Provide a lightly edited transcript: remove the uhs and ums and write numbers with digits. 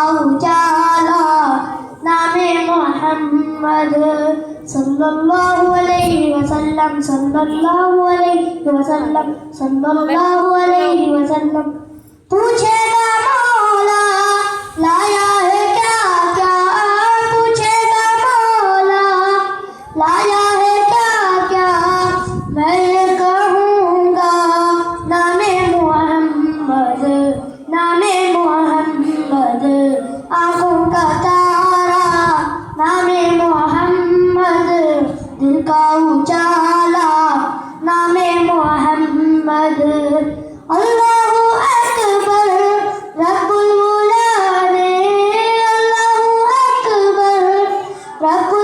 उजाला नामे मोहम्मद सल्लल्लाहु अलैहि वसल्लम सल्लल्लाहु अलैहि वसल्लम सल्लल्लाहु अलैहि वसल्लम। पूछेगा मौला लाया है क्या क्या, पूछेगा मौला लाया है क्या क्या, मैं कहूँगा नामे मोहम्मद नामे मोहम्मद। आँखों का तारा नामे मोहम्मद, दिल का उजाला नामे मोहम्मद। अल्लाहु अकबर रब्बुल उला ने, अल्लाहु अकबर रब्बुल